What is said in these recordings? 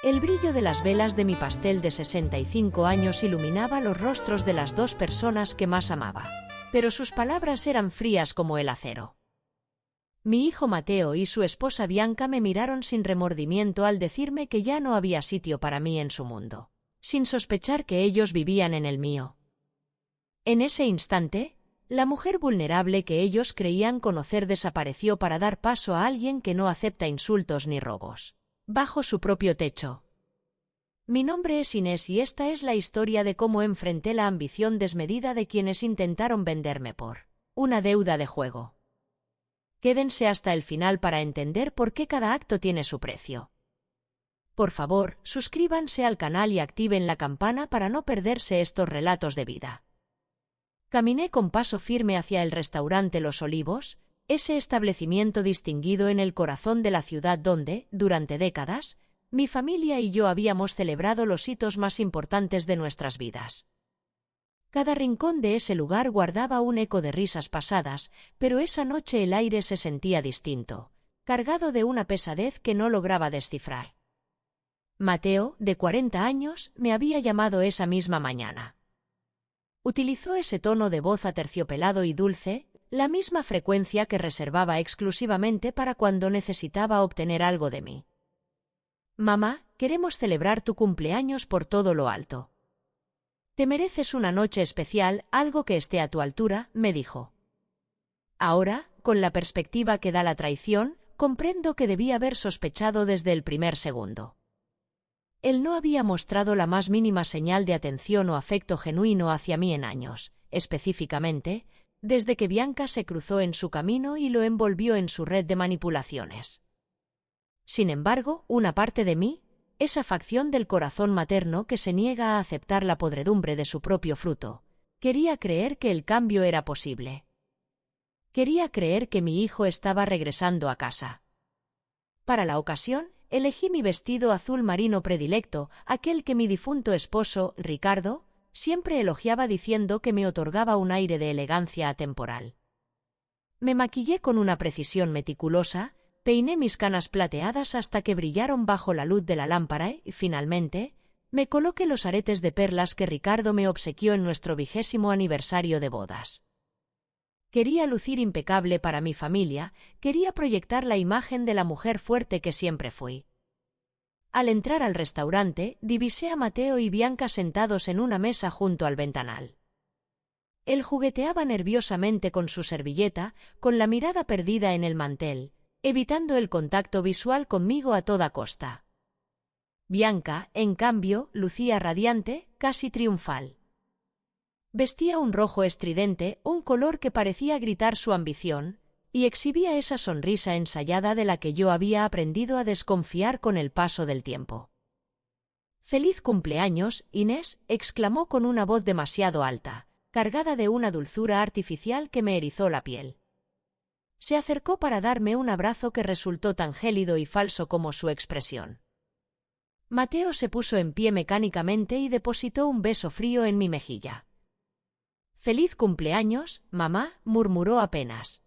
El brillo de las velas de mi pastel de 65 años iluminaba los rostros de las dos personas que más amaba, pero sus palabras eran frías como el acero. Mi hijo Mateo y su esposa Bianca me miraron sin remordimiento al decirme que ya no había sitio para mí en su mundo, sin sospechar que ellos vivían en el mío. En ese instante, la mujer vulnerable que ellos creían conocer desapareció para dar paso a alguien que no acepta insultos ni robos, bajo su propio techo. Mi nombre es Inés y esta es la historia de cómo enfrenté la ambición desmedida de quienes intentaron venderme por una deuda de juego. Quédense hasta el final para entender por qué cada acto tiene su precio. Por favor, suscríbanse al canal y activen la campana para no perderse estos relatos de vida. Caminé con paso firme hacia el restaurante Los Olivos, ese establecimiento distinguido en el corazón de la ciudad donde, durante décadas, mi familia y yo habíamos celebrado los hitos más importantes de nuestras vidas. Cada rincón de ese lugar guardaba un eco de risas pasadas, pero esa noche el aire se sentía distinto, cargado de una pesadez que no lograba descifrar. Mateo, de 40 años, me había llamado esa misma mañana. Utilizó ese tono de voz aterciopelado y dulce, la misma frecuencia que reservaba exclusivamente para cuando necesitaba obtener algo de mí. «Mamá, queremos celebrar tu cumpleaños por todo lo alto. Te mereces una noche especial, algo que esté a tu altura», me dijo. Ahora, con la perspectiva que da la traición, comprendo que debí haber sospechado desde el primer segundo. Él no había mostrado la más mínima señal de atención o afecto genuino hacia mí en años, específicamente, desde que Bianca se cruzó en su camino y lo envolvió en su red de manipulaciones. Sin embargo, una parte de mí, esa facción del corazón materno que se niega a aceptar la podredumbre de su propio fruto, quería creer que el cambio era posible. Quería creer que mi hijo estaba regresando a casa. Para la ocasión, elegí mi vestido azul marino predilecto, aquel que mi difunto esposo, Ricardo, siempre elogiaba diciendo que me otorgaba un aire de elegancia atemporal. Me maquillé con una precisión meticulosa, peiné mis canas plateadas hasta que brillaron bajo la luz de la lámpara y, finalmente, me coloqué los aretes de perlas que Ricardo me obsequió en nuestro 20º aniversario de bodas. Quería lucir impecable para mi familia, quería proyectar la imagen de la mujer fuerte que siempre fui. Al entrar al restaurante, divisé a Mateo y Bianca sentados en una mesa junto al ventanal. Él jugueteaba nerviosamente con su servilleta, con la mirada perdida en el mantel, evitando el contacto visual conmigo a toda costa. Bianca, en cambio, lucía radiante, casi triunfal. Vestía un rojo estridente, un color que parecía gritar su ambición, y exhibía esa sonrisa ensayada de la que yo había aprendido a desconfiar con el paso del tiempo. «¡Feliz cumpleaños, Inés!», exclamó con una voz demasiado alta, cargada de una dulzura artificial que me erizó la piel. Se acercó para darme un abrazo que resultó tan gélido y falso como su expresión. Mateo se puso en pie mecánicamente y depositó un beso frío en mi mejilla. «¡Feliz cumpleaños, mamá!», murmuró apenas.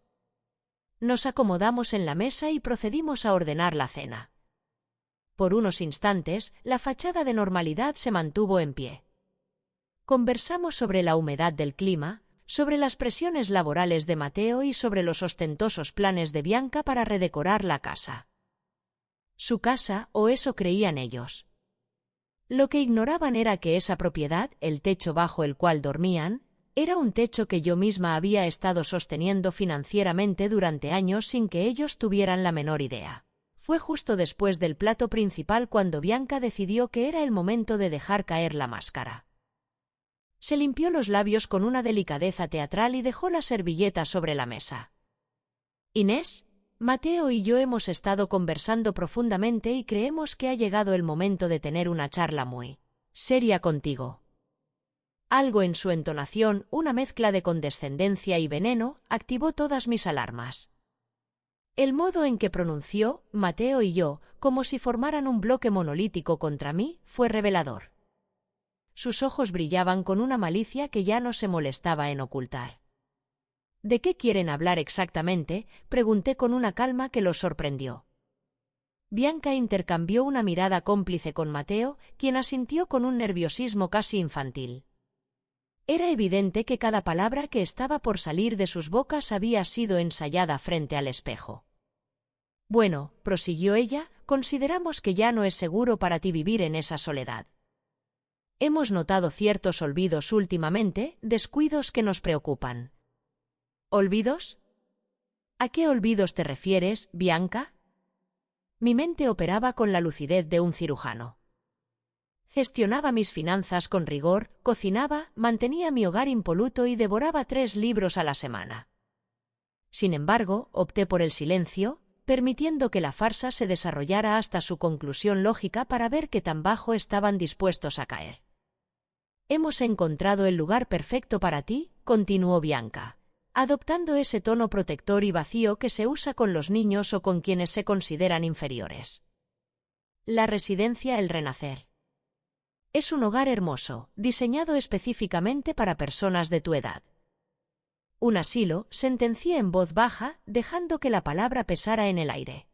Nos acomodamos en la mesa y procedimos a ordenar la cena. Por unos instantes, la fachada de normalidad se mantuvo en pie. Conversamos sobre la humedad del clima, sobre las presiones laborales de Mateo y sobre los ostentosos planes de Bianca para redecorar la casa. Su casa, o eso creían ellos. Lo que ignoraban era que esa propiedad, el techo bajo el cual dormían, era un techo que yo misma había estado sosteniendo financieramente durante años sin que ellos tuvieran la menor idea. Fue justo después del plato principal cuando Bianca decidió que era el momento de dejar caer la máscara. Se limpió los labios con una delicadeza teatral y dejó la servilleta sobre la mesa. «Inés, Mateo y yo hemos estado conversando profundamente y creemos que ha llegado el momento de tener una charla muy seria contigo». Algo en su entonación, una mezcla de condescendencia y veneno, activó todas mis alarmas. El modo en que pronunció «Mateo y yo», como si formaran un bloque monolítico contra mí, fue revelador. Sus ojos brillaban con una malicia que ya no se molestaba en ocultar. «¿De qué quieren hablar exactamente?», pregunté con una calma que los sorprendió. Bianca intercambió una mirada cómplice con Mateo, quien asintió con un nerviosismo casi infantil. Era evidente que cada palabra que estaba por salir de sus bocas había sido ensayada frente al espejo. Bueno, prosiguió ella, consideramos que ya no es seguro para ti vivir en esa soledad. Hemos notado ciertos olvidos últimamente, descuidos que nos preocupan. ¿Olvidos? ¿A qué olvidos te refieres, Bianca? Mi mente operaba con la lucidez de un cirujano. Gestionaba mis finanzas con rigor, cocinaba, mantenía mi hogar impoluto y devoraba 3 libros a la semana. Sin embargo, opté por el silencio, permitiendo que la farsa se desarrollara hasta su conclusión lógica para ver qué tan bajo estaban dispuestos a caer. Hemos encontrado el lugar perfecto para ti, continuó Bianca, adoptando ese tono protector y vacío que se usa con los niños o con quienes se consideran inferiores. La residencia El Renacer. Es un hogar hermoso, diseñado específicamente para personas de tu edad. Un asilo, sentencié en voz baja, dejando que la palabra pesara en el aire.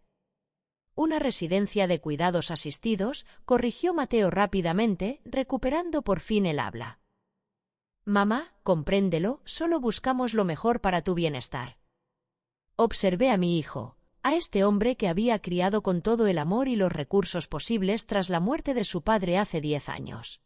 Una residencia de cuidados asistidos, corrigió Mateo rápidamente, recuperando por fin el habla. Mamá, compréndelo, solo buscamos lo mejor para tu bienestar. Observé a mi hijo, a este hombre que había criado con todo el amor y los recursos posibles tras la muerte de su padre hace 10 años.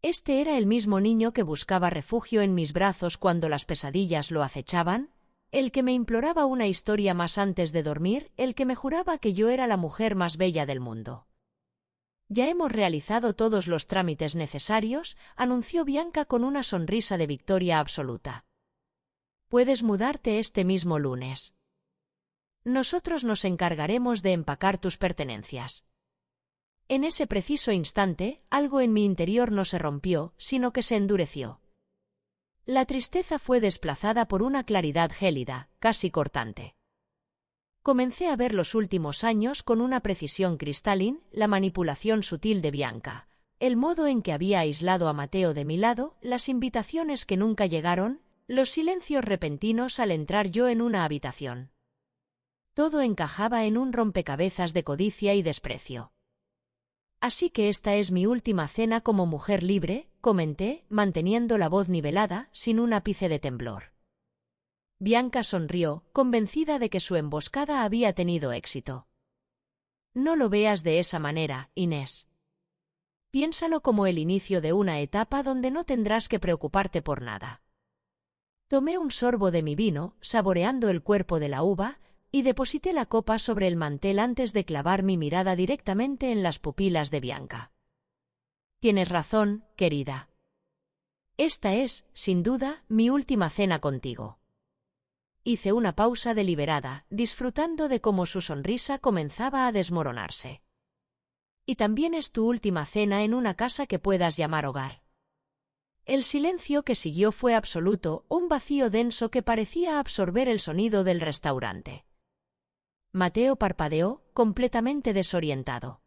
¿Este era el mismo niño que buscaba refugio en mis brazos cuando las pesadillas lo acechaban? ¿El que me imploraba una historia más antes de dormir? ¿El que me juraba que yo era la mujer más bella del mundo? Ya hemos realizado todos los trámites necesarios, anunció Bianca con una sonrisa de victoria absoluta. Puedes mudarte este mismo lunes. Nosotros nos encargaremos de empacar tus pertenencias. En ese preciso instante, algo en mi interior no se rompió, sino que se endureció. La tristeza fue desplazada por una claridad gélida, casi cortante. Comencé a ver los últimos años con una precisión cristalina, la manipulación sutil de Bianca, el modo en que había aislado a Mateo de mi lado, las invitaciones que nunca llegaron, los silencios repentinos al entrar yo en una habitación. Todo encajaba en un rompecabezas de codicia y desprecio. Así que esta es mi última cena como mujer libre, comenté, manteniendo la voz nivelada, sin un ápice de temblor. Bianca sonrió, convencida de que su emboscada había tenido éxito. No lo veas de esa manera, Inés. Piénsalo como el inicio de una etapa donde no tendrás que preocuparte por nada. Tomé un sorbo de mi vino, saboreando el cuerpo de la uva, y deposité la copa sobre el mantel antes de clavar mi mirada directamente en las pupilas de Bianca. Tienes razón, querida. Esta es, sin duda, mi última cena contigo. Hice una pausa deliberada, disfrutando de cómo su sonrisa comenzaba a desmoronarse. Y también es tu última cena en una casa que puedas llamar hogar. El silencio que siguió fue absoluto, un vacío denso que parecía absorber el sonido del restaurante. Mateo parpadeó, completamente desorientado.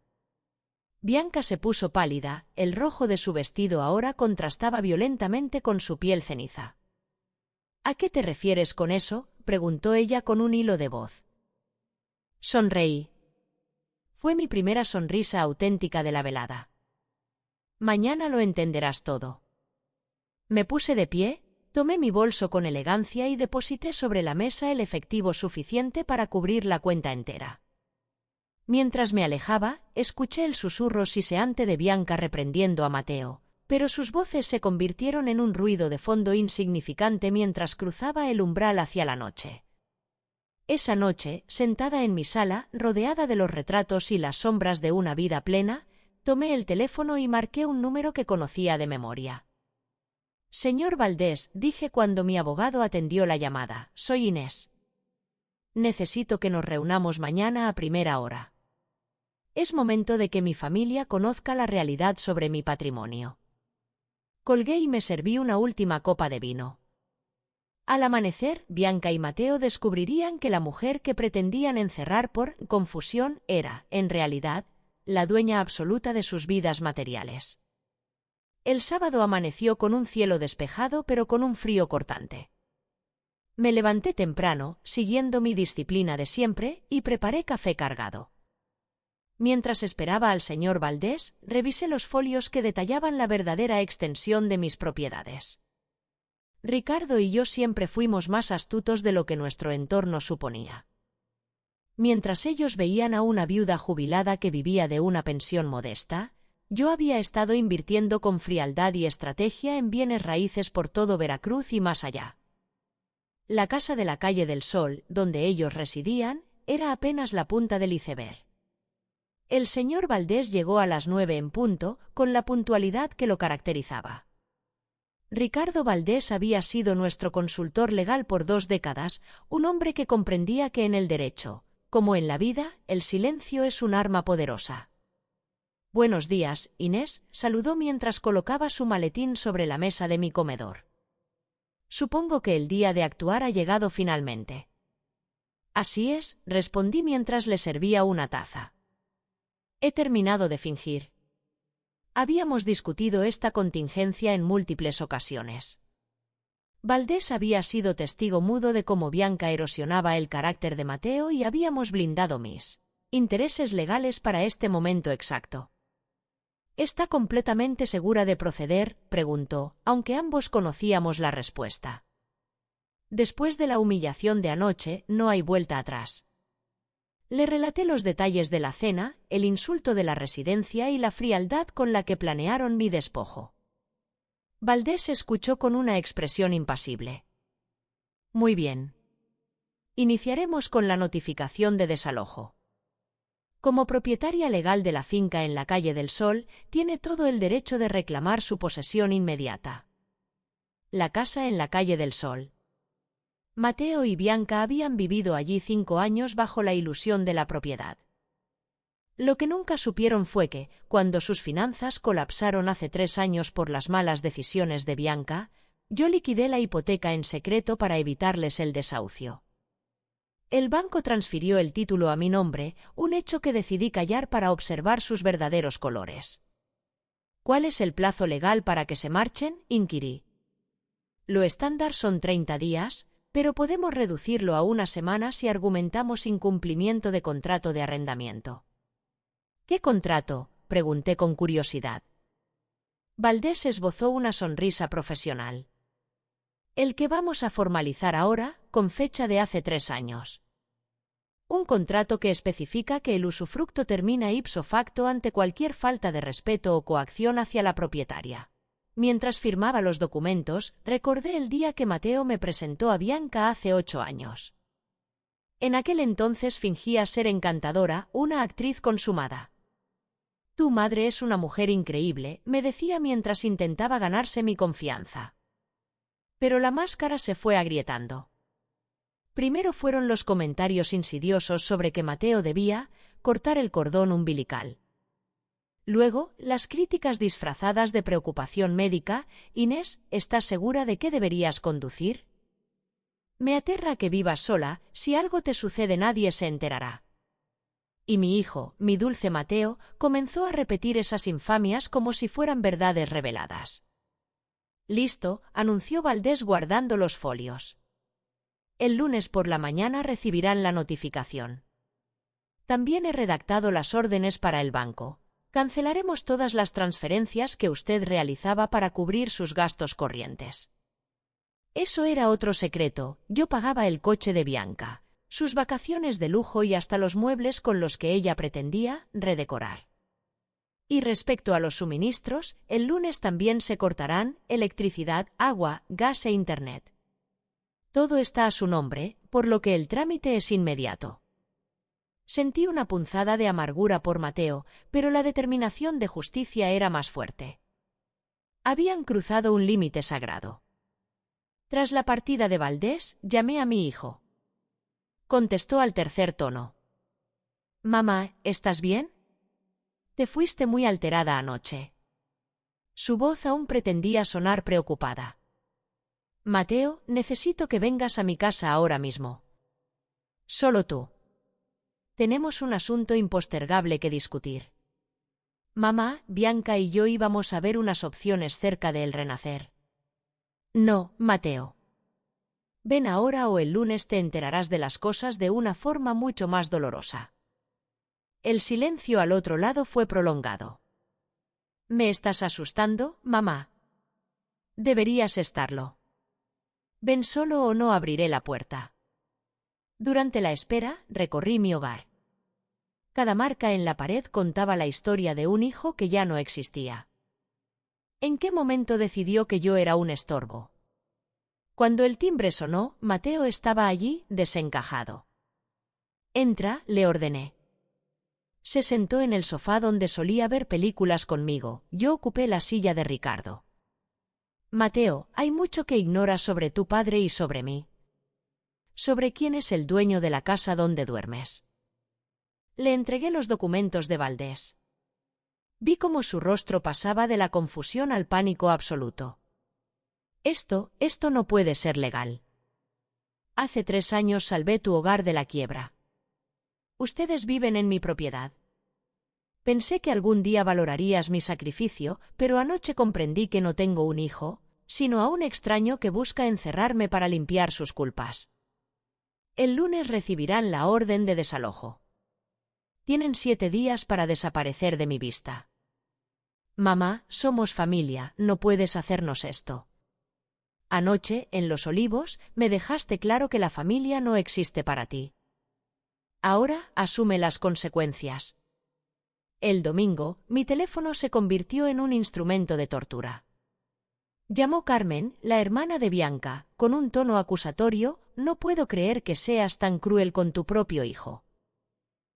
Bianca se puso pálida, el rojo de su vestido ahora contrastaba violentamente con su piel ceniza. ¿A qué te refieres con eso?, preguntó ella con un hilo de voz. Sonreí. Fue mi primera sonrisa auténtica de la velada. Mañana lo entenderás todo. Me puse de pie, tomé mi bolso con elegancia y deposité sobre la mesa el efectivo suficiente para cubrir la cuenta entera. Mientras me alejaba, escuché el susurro siseante de Bianca reprendiendo a Mateo, pero sus voces se convirtieron en un ruido de fondo insignificante mientras cruzaba el umbral hacia la noche. Esa noche, sentada en mi sala, rodeada de los retratos y las sombras de una vida plena, tomé el teléfono y marqué un número que conocía de memoria. Señor Valdés, dije cuando mi abogado atendió la llamada, soy Inés. Necesito que nos reunamos mañana a primera hora. Es momento de que mi familia conozca la realidad sobre mi patrimonio. Colgué y me serví una última copa de vino. Al amanecer, Bianca y Mateo descubrirían que la mujer que pretendían encerrar por confusión era, en realidad, la dueña absoluta de sus vidas materiales. El sábado amaneció con un cielo despejado pero con un frío cortante. Me levanté temprano, siguiendo mi disciplina de siempre, y preparé café cargado. Mientras esperaba al señor Valdés, revisé los folios que detallaban la verdadera extensión de mis propiedades. Ricardo y yo siempre fuimos más astutos de lo que nuestro entorno suponía. Mientras ellos veían a una viuda jubilada que vivía de una pensión modesta, yo había estado invirtiendo con frialdad y estrategia en bienes raíces por todo Veracruz y más allá. La casa de la calle del Sol, donde ellos residían, era apenas la punta del iceberg. El señor Valdés llegó a las 9 en punto, con la puntualidad que lo caracterizaba. Ricardo Valdés había sido nuestro consultor legal por 2 décadas, un hombre que comprendía que en el derecho, como en la vida, el silencio es un arma poderosa. «Buenos días, Inés», saludó mientras colocaba su maletín sobre la mesa de mi comedor. «Supongo que el día de actuar ha llegado finalmente». «Así es», respondí mientras le servía una taza. «He terminado de fingir». Habíamos discutido esta contingencia en múltiples ocasiones. Valdés había sido testigo mudo de cómo Bianca erosionaba el carácter de Mateo y habíamos blindado mis intereses legales para este momento exacto. «¿Está completamente segura de proceder?», preguntó, aunque ambos conocíamos la respuesta. Después de la humillación de anoche, no hay vuelta atrás. Le relaté los detalles de la cena, el insulto de la residencia y la frialdad con la que planearon mi despojo. Valdés escuchó con una expresión impasible. «Muy bien. Iniciaremos con la notificación de desalojo. Como propietaria legal de la finca en la calle del Sol, tiene todo el derecho de reclamar su posesión inmediata. La casa en la calle del Sol». Mateo y Bianca habían vivido allí 5 años bajo la ilusión de la propiedad. Lo que nunca supieron fue que, cuando sus finanzas colapsaron hace 3 años por las malas decisiones de Bianca, yo liquidé la hipoteca en secreto para evitarles el desahucio. El banco transfirió el título a mi nombre, un hecho que decidí callar para observar sus verdaderos colores. «¿Cuál es el plazo legal para que se marchen?», inquirí. «Lo estándar son 30 días, pero podemos reducirlo a 1 semana si argumentamos incumplimiento de contrato de arrendamiento». «¿Qué contrato?», pregunté con curiosidad. Valdés esbozó una sonrisa profesional. «El que vamos a formalizar ahora, con fecha de hace 3 años. Un contrato que especifica que el usufructo termina ipso facto ante cualquier falta de respeto o coacción hacia la propietaria». Mientras firmaba los documentos, recordé el día que Mateo me presentó a Bianca hace 8 años. En aquel entonces fingía ser encantadora, una actriz consumada. «Tu madre es una mujer increíble», me decía mientras intentaba ganarse mi confianza. Pero la máscara se fue agrietando. Primero fueron los comentarios insidiosos sobre que Mateo debía cortar el cordón umbilical. Luego, las críticas disfrazadas de preocupación médica. «Inés, ¿estás segura de que deberías conducir? Me aterra que vivas sola, si algo te sucede nadie se enterará». Y mi hijo, mi dulce Mateo, comenzó a repetir esas infamias como si fueran verdades reveladas. «Listo», anunció Valdés guardando los folios. «El lunes por la mañana recibirán la notificación. También he redactado las órdenes para el banco. Cancelaremos todas las transferencias que usted realizaba para cubrir sus gastos corrientes». Eso era otro secreto, yo pagaba el coche de Bianca, sus vacaciones de lujo y hasta los muebles con los que ella pretendía redecorar. Y respecto a los suministros, el lunes también se cortarán electricidad, agua, gas e internet. Todo está a su nombre, por lo que el trámite es inmediato. Sentí una punzada de amargura por Mateo, pero la determinación de justicia era más fuerte. Habían cruzado un límite sagrado. Tras la partida de Valdés, llamé a mi hijo. Contestó al tercer tono. «Mamá, ¿estás bien? Te fuiste muy alterada anoche». Su voz aún pretendía sonar preocupada. «Mateo, necesito que vengas a mi casa ahora mismo. Solo tú. Tenemos un asunto impostergable que discutir». Mamá, Bianca y yo íbamos a ver unas opciones cerca de El Renacer. «No, Mateo. Ven ahora o el lunes te enterarás de las cosas de una forma mucho más dolorosa». El silencio al otro lado fue prolongado. ¿Me estás asustando, mamá? Deberías estarlo. Ven solo o no abriré la puerta. Durante la espera, recorrí mi hogar. Cada marca en la pared contaba la historia de un hijo que ya no existía. ¿En qué momento decidió que yo era un estorbo? Cuando el timbre sonó, Mateo estaba allí, desencajado. Entra, le ordené. Se sentó en el sofá donde solía ver películas conmigo, yo ocupé la silla de Ricardo. Mateo, hay mucho que ignoras sobre tu padre y sobre mí. ¿Sobre quién es el dueño de la casa donde duermes? Le entregué los documentos de Valdés. Vi cómo su rostro pasaba de la confusión al pánico absoluto. Esto no puede ser legal. Hace 3 años salvé tu hogar de la quiebra. Ustedes viven en mi propiedad. Pensé que algún día valorarías mi sacrificio, pero anoche comprendí que no tengo un hijo, sino a un extraño que busca encerrarme para limpiar sus culpas. El lunes recibirán la orden de desalojo. Tienen 7 días para desaparecer de mi vista. Mamá, somos familia, no puedes hacernos esto. Anoche, en Los Olivos, me dejaste claro que la familia no existe para ti. Ahora, asume las consecuencias. El domingo, mi teléfono se convirtió en un instrumento de tortura. Llamó Carmen, la hermana de Bianca, con un tono acusatorio: no puedo creer que seas tan cruel con tu propio hijo.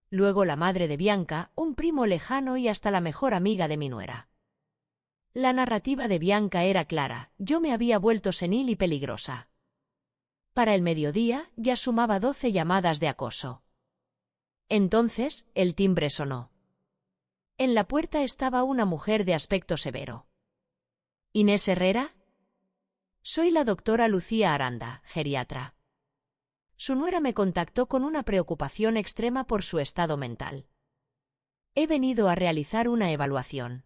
Luego la madre de Bianca, un primo lejano y hasta la mejor amiga de mi nuera. La narrativa de Bianca era clara: yo me había vuelto senil y peligrosa. Para el mediodía, ya sumaba 12 llamadas de acoso. Entonces, el timbre sonó. En la puerta estaba una mujer de aspecto severo. ¿Inés Herrera? Soy la doctora Lucía Aranda, geriatra. Su nuera me contactó con una preocupación extrema por su estado mental. He venido a realizar una evaluación.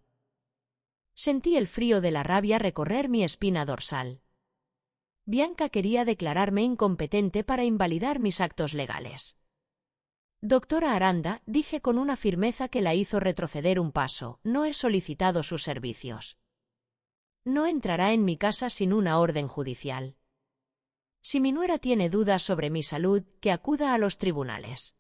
Sentí el frío de la rabia recorrer mi espina dorsal. Bianca quería declararme incompetente para invalidar mis actos legales. Doctora Aranda, dije con una firmeza que la hizo retroceder un paso, no he solicitado sus servicios. No entrará en mi casa sin una orden judicial. Si mi nuera tiene dudas sobre mi salud, que acuda a los tribunales.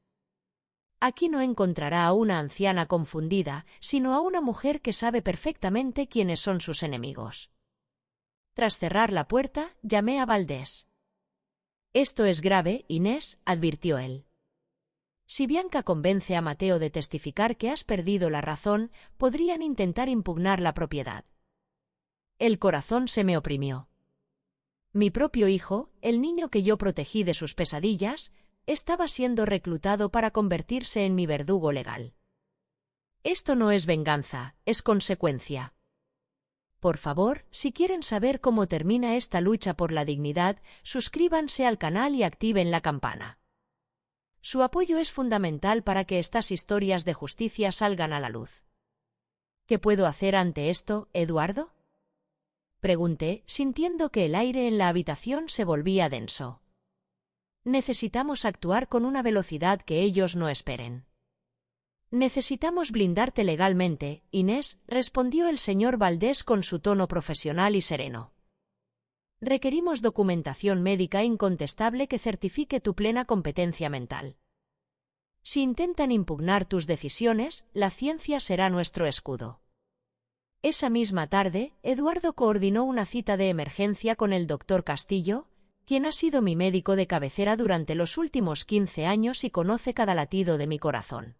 Aquí no encontrará a una anciana confundida, sino a una mujer que sabe perfectamente quiénes son sus enemigos. Tras cerrar la puerta, llamé a Valdés. Esto es grave, Inés, advirtió él. Si Bianca convence a Mateo de testificar que has perdido la razón, podrían intentar impugnar la propiedad. El corazón se me oprimió. Mi propio hijo, el niño que yo protegí de sus pesadillas, estaba siendo reclutado para convertirse en mi verdugo legal. Esto no es venganza, es consecuencia. Por favor, si quieren saber cómo termina esta lucha por la dignidad, suscríbanse al canal y activen la campana. Su apoyo es fundamental para que estas historias de justicia salgan a la luz. ¿Qué puedo hacer ante esto, Eduardo? Pregunté, sintiendo que el aire en la habitación se volvía denso. Necesitamos actuar con una velocidad que ellos no esperen. Necesitamos blindarte legalmente, Inés, respondió el señor Valdés con su tono profesional y sereno. Requerimos documentación médica incontestable que certifique tu plena competencia mental. Si intentan impugnar tus decisiones, la ciencia será nuestro escudo. Esa misma tarde, Eduardo coordinó una cita de emergencia con el doctor Castillo, quien ha sido mi médico de cabecera durante los últimos 15 años y conoce cada latido de mi corazón.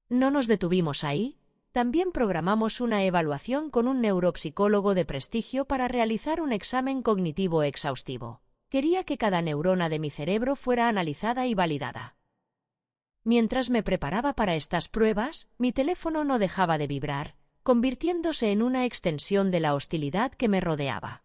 No nos detuvimos ahí. También programamos una evaluación con un neuropsicólogo de prestigio para realizar un examen cognitivo exhaustivo. Quería que cada neurona de mi cerebro fuera analizada y validada. Mientras me preparaba para estas pruebas, mi teléfono no dejaba de vibrar, convirtiéndose en una extensión de la hostilidad que me rodeaba.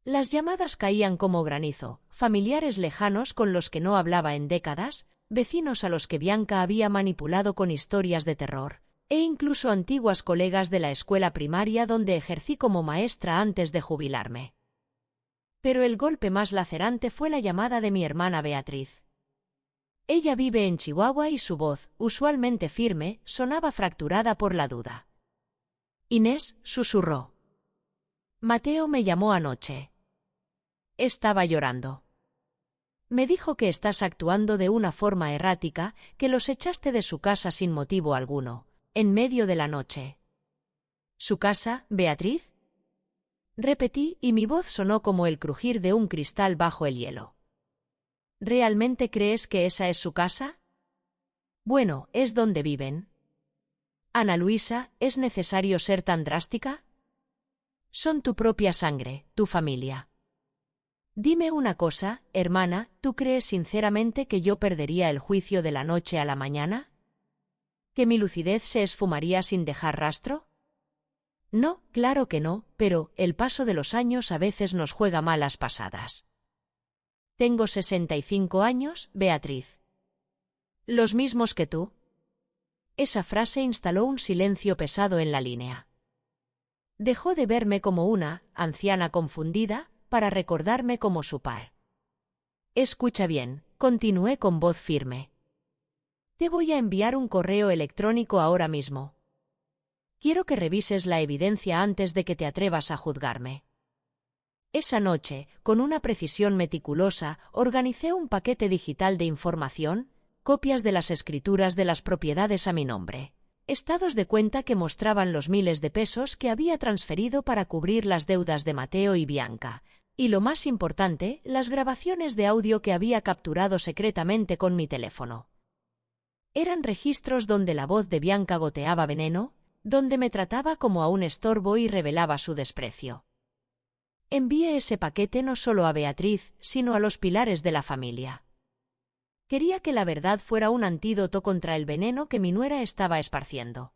Las llamadas caían como granizo, familiares lejanos con los que no hablaba en décadas, vecinos a los que Bianca había manipulado con historias de terror, e incluso antiguas colegas de la escuela primaria donde ejercí como maestra antes de jubilarme. Pero el golpe más lacerante fue la llamada de mi hermana Beatriz. Ella vive en Chihuahua y su voz, usualmente firme, sonaba fracturada por la duda. Inés susurró. Mateo me llamó anoche. Estaba llorando. Me dijo que estás actuando de una forma errática, que los echaste de su casa sin motivo alguno, en medio de la noche. ¿Su casa, Beatriz? Repetí y mi voz sonó como el crujir de un cristal bajo el hielo. ¿Realmente crees que esa es su casa? Bueno, es donde viven. Ana Luisa, ¿es necesario ser tan drástica? Son tu propia sangre, tu familia. Dime una cosa, hermana, ¿tú crees sinceramente que yo perdería el juicio de la noche a la mañana? ¿Que mi lucidez se esfumaría sin dejar rastro? No, claro que no, pero el paso de los años a veces nos juega malas pasadas. Tengo 65 años, Beatriz. ¿Los mismos que tú? Esa frase instaló un silencio pesado en la línea. Dejó de verme como una anciana confundida para recordarme como su par. Escucha bien, continué con voz firme. Te voy a enviar un correo electrónico ahora mismo. Quiero que revises la evidencia antes de que te atrevas a juzgarme. Esa noche, con una precisión meticulosa, organicé un paquete digital de información, copias de las escrituras de las propiedades a mi nombre, estados de cuenta que mostraban los miles de pesos que había transferido para cubrir las deudas de Mateo y Bianca, y lo más importante, las grabaciones de audio que había capturado secretamente con mi teléfono. Eran registros donde la voz de Bianca goteaba veneno, donde me trataba como a un estorbo y revelaba su desprecio. Envié ese paquete no solo a Beatriz, sino a los pilares de la familia. Quería que la verdad fuera un antídoto contra el veneno que mi nuera estaba esparciendo.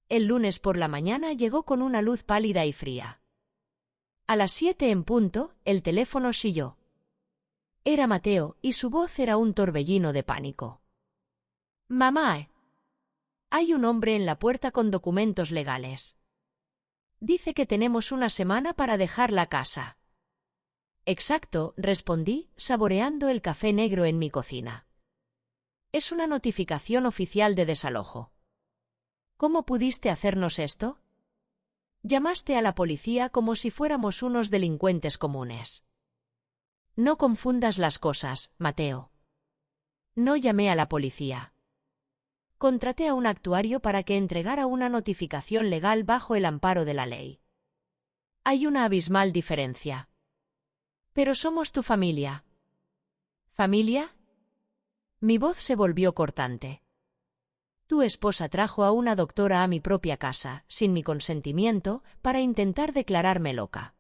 El lunes por la mañana llegó con una luz pálida y fría. A las 7 en punto, el teléfono chilló. Era Mateo, y su voz era un torbellino de pánico. «Mamá, hay un hombre en la puerta con documentos legales. Dice que tenemos una semana para dejar la casa». Exacto, respondí, saboreando el café negro en mi cocina. Es una notificación oficial de desalojo. ¿Cómo pudiste hacernos esto? Llamaste a la policía como si fuéramos unos delincuentes comunes. No confundas las cosas, Mateo. No llamé a la policía. Contraté a un actuario para que entregara una notificación legal bajo el amparo de la ley. Hay una abismal diferencia. Pero somos tu familia. ¿Familia? Mi voz se volvió cortante. Tu esposa trajo a una doctora a mi propia casa, sin mi consentimiento, para intentar declararme loca.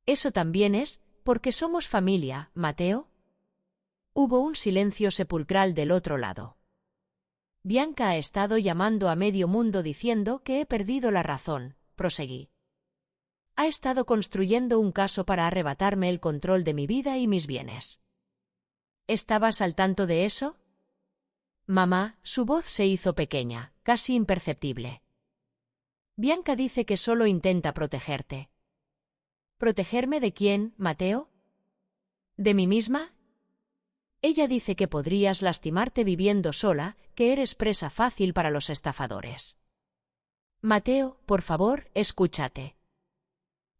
Eso también es, porque somos familia, Mateo. Hubo un silencio sepulcral del otro lado. Bianca ha estado llamando a medio mundo diciendo que he perdido la razón, proseguí. Ha estado construyendo un caso para arrebatarme el control de mi vida y mis bienes. ¿Estabas al tanto de eso? Mamá, su voz se hizo pequeña, casi imperceptible. Bianca dice que solo intenta protegerte. ¿Protegerme de quién, Mateo? ¿De mí misma? Ella dice que podrías lastimarte viviendo sola, que eres presa fácil para los estafadores. Mateo, por favor, escúchate.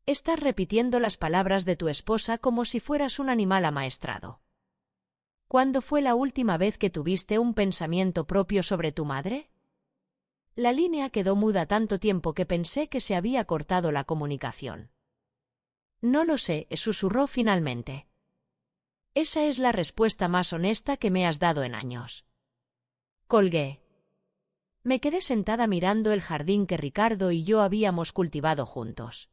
Estás repitiendo las palabras de tu esposa como si fueras un animal amaestrado. ¿Cuándo fue la última vez que tuviste un pensamiento propio sobre tu madre? La línea quedó muda tanto tiempo que pensé que se había cortado la comunicación. No lo sé, susurró finalmente. Esa es la respuesta más honesta que me has dado en años. Colgué. Me quedé sentada mirando el jardín que Ricardo y yo habíamos cultivado juntos.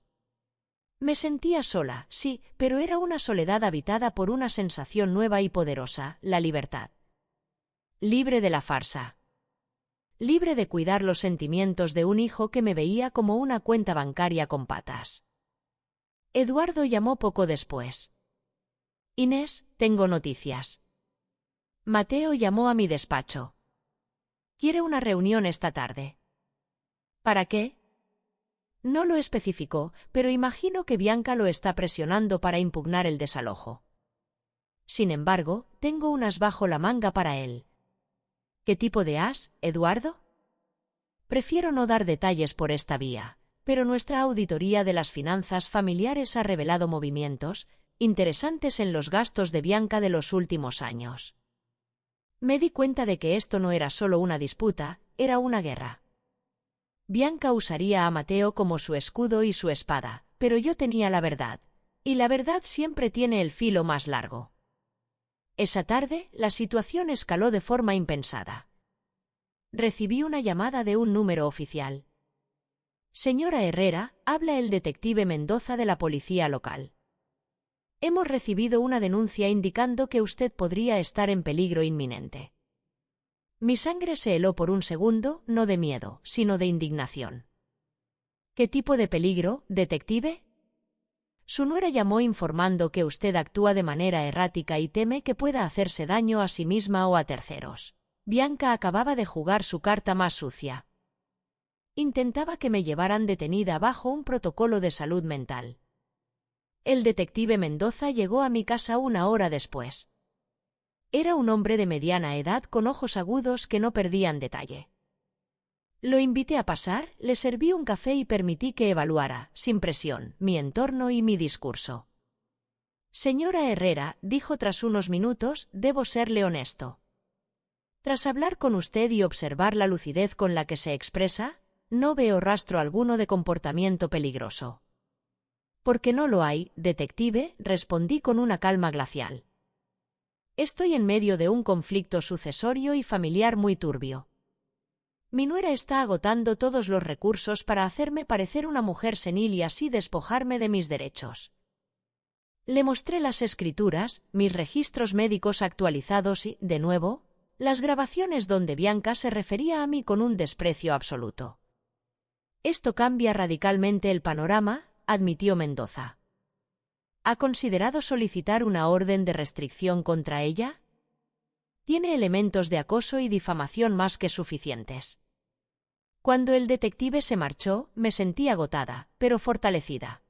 Me sentía sola, sí, pero era una soledad habitada por una sensación nueva y poderosa, la libertad. Libre de la farsa. Libre de cuidar los sentimientos de un hijo que me veía como una cuenta bancaria con patas. Eduardo llamó poco después. Inés, tengo noticias. Mateo llamó a mi despacho. Quiere una reunión esta tarde. ¿Para qué? No lo especificó, pero imagino que Bianca lo está presionando para impugnar el desalojo. Sin embargo, tengo un as bajo la manga para él. ¿Qué tipo de as, Eduardo? Prefiero no dar detalles por esta vía, pero nuestra auditoría de las finanzas familiares ha revelado movimientos interesantes en los gastos de Bianca de los últimos años. Me di cuenta de que esto no era solo una disputa, era una guerra. Bianca usaría a Mateo como su escudo y su espada, pero yo tenía la verdad, y la verdad siempre tiene el filo más largo. Esa tarde, la situación escaló de forma impensada. Recibí una llamada de un número oficial. Señora Herrera, habla el detective Mendoza de la policía local. Hemos recibido una denuncia indicando que usted podría estar en peligro inminente. Mi sangre se heló por un segundo, no de miedo, sino de indignación. ¿Qué tipo de peligro, detective? Su nuera llamó informando que usted actúa de manera errática y teme que pueda hacerse daño a sí misma o a terceros. Bianca acababa de jugar su carta más sucia. Intentaba que me llevaran detenida bajo un protocolo de salud mental. El detective Mendoza llegó a mi casa una hora después. Era un hombre de mediana edad con ojos agudos que no perdían detalle. Lo invité a pasar, le serví un café y permití que evaluara, sin presión, mi entorno y mi discurso. Señora Herrera, dijo tras unos minutos, debo serle honesto. Tras hablar con usted y observar la lucidez con la que se expresa, no veo rastro alguno de comportamiento peligroso. Porque no lo hay, detective, respondí con una calma glacial. Estoy en medio de un conflicto sucesorio y familiar muy turbio. Mi nuera está agotando todos los recursos para hacerme parecer una mujer senil y así despojarme de mis derechos. Le mostré las escrituras, mis registros médicos actualizados y, de nuevo, las grabaciones donde Bianca se refería a mí con un desprecio absoluto. Esto cambia radicalmente el panorama, admitió Mendoza. ¿Ha considerado solicitar una orden de restricción contra ella? Tiene elementos de acoso y difamación más que suficientes. Cuando el detective se marchó, me sentí agotada, pero fortalecida.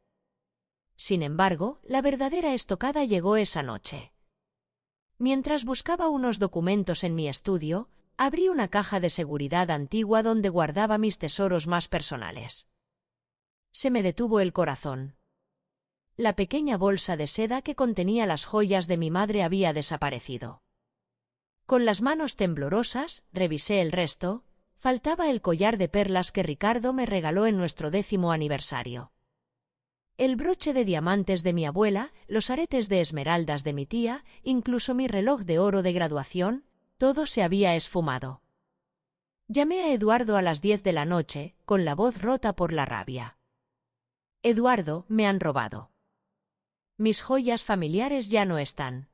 Sin embargo, la verdadera estocada llegó esa noche. Mientras buscaba unos documentos en mi estudio, abrí una caja de seguridad antigua donde guardaba mis tesoros más personales. Se me detuvo el corazón. La pequeña bolsa de seda que contenía las joyas de mi madre había desaparecido. Con las manos temblorosas, revisé el resto. Faltaba el collar de perlas que Ricardo me regaló en nuestro 10º aniversario. El broche de diamantes de mi abuela, los aretes de esmeraldas de mi tía, incluso mi reloj de oro de graduación, todo se había esfumado. Llamé a Eduardo a las 10 de la noche, con la voz rota por la rabia. Eduardo, me han robado. Mis joyas familiares ya no están.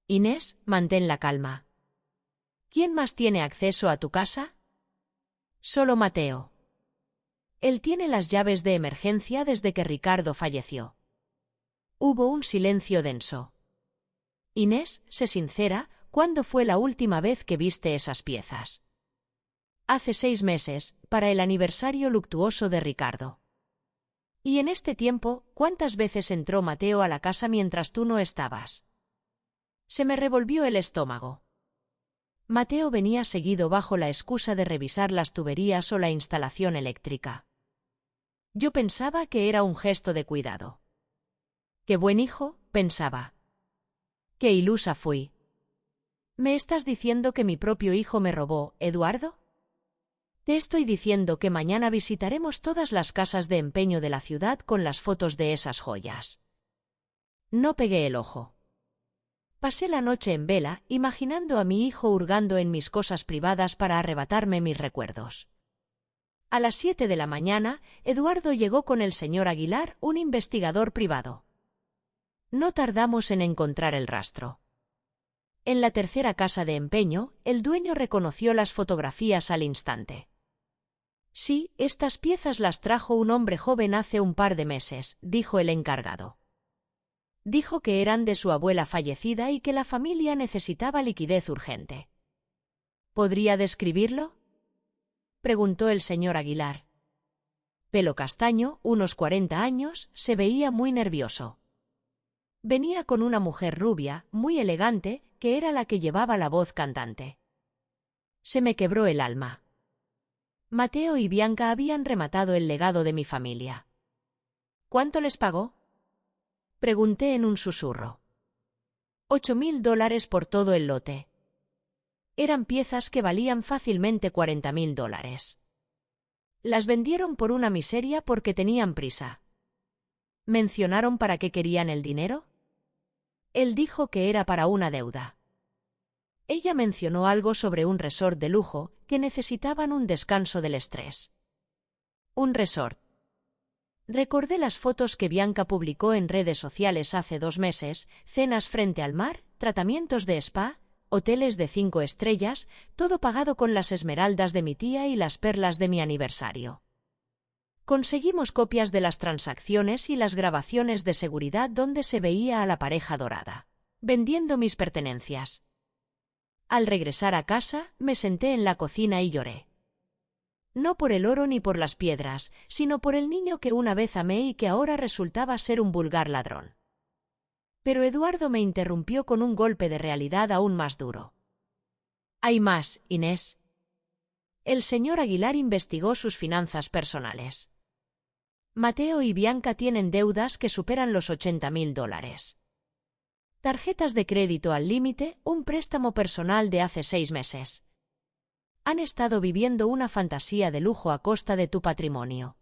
Inés, mantén la calma. ¿Quién más tiene acceso a tu casa? Solo Mateo. Él tiene las llaves de emergencia desde que Ricardo falleció. Hubo un silencio denso. Inés, sé sincera, ¿cuándo fue la última vez que viste esas piezas? Hace 6 meses, para el aniversario luctuoso de Ricardo. Y en este tiempo, ¿cuántas veces entró Mateo a la casa mientras tú no estabas? Se me revolvió el estómago. Mateo venía seguido bajo la excusa de revisar las tuberías o la instalación eléctrica. Yo pensaba que era un gesto de cuidado. ¡Qué buen hijo!, pensaba. ¡Qué ilusa fui! ¿Me estás diciendo que mi propio hijo me robó, Eduardo? Te estoy diciendo que mañana visitaremos todas las casas de empeño de la ciudad con las fotos de esas joyas. No pegué el ojo. Pasé la noche en vela, imaginando a mi hijo hurgando en mis cosas privadas para arrebatarme mis recuerdos. A las 7 de la mañana, Eduardo llegó con el señor Aguilar, un investigador privado. No tardamos en encontrar el rastro. En la tercera casa de empeño, el dueño reconoció las fotografías al instante. Sí, estas piezas las trajo un hombre joven hace un par de meses, dijo el encargado. Dijo que eran de su abuela fallecida y que la familia necesitaba liquidez urgente. ¿Podría describirlo?, preguntó el señor Aguilar. Pelo castaño, unos 40 años, se veía muy nervioso. Venía con una mujer rubia, muy elegante, que era la que llevaba la voz cantante. Se me quebró el alma. Mateo y Bianca habían rematado el legado de mi familia. ¿Cuánto les pagó? Pregunté en un susurro. $8.000 por todo el lote. Eran piezas que valían fácilmente $40.000. Las vendieron por una miseria porque tenían prisa. ¿Mencionaron para qué querían el dinero? Él dijo que era para una deuda. Ella mencionó algo sobre un resort de lujo, que necesitaban un descanso del estrés. Un resort. Recordé las fotos que Bianca publicó en redes sociales hace 2 meses, cenas frente al mar, tratamientos de spa, hoteles de 5 estrellas, todo pagado con las esmeraldas de mi tía y las perlas de mi aniversario. Conseguimos copias de las transacciones y las grabaciones de seguridad donde se veía a la pareja dorada, vendiendo mis pertenencias. Al regresar a casa, me senté en la cocina y lloré. No por el oro ni por las piedras, sino por el niño que una vez amé y que ahora resultaba ser un vulgar ladrón. Pero Eduardo me interrumpió con un golpe de realidad aún más duro. Hay más, Inés. El señor Aguilar investigó sus finanzas personales. Mateo y Bianca tienen deudas que superan los $80.000. Tarjetas de crédito al límite, un préstamo personal de hace 6 meses. Han estado viviendo una fantasía de lujo a costa de tu patrimonio.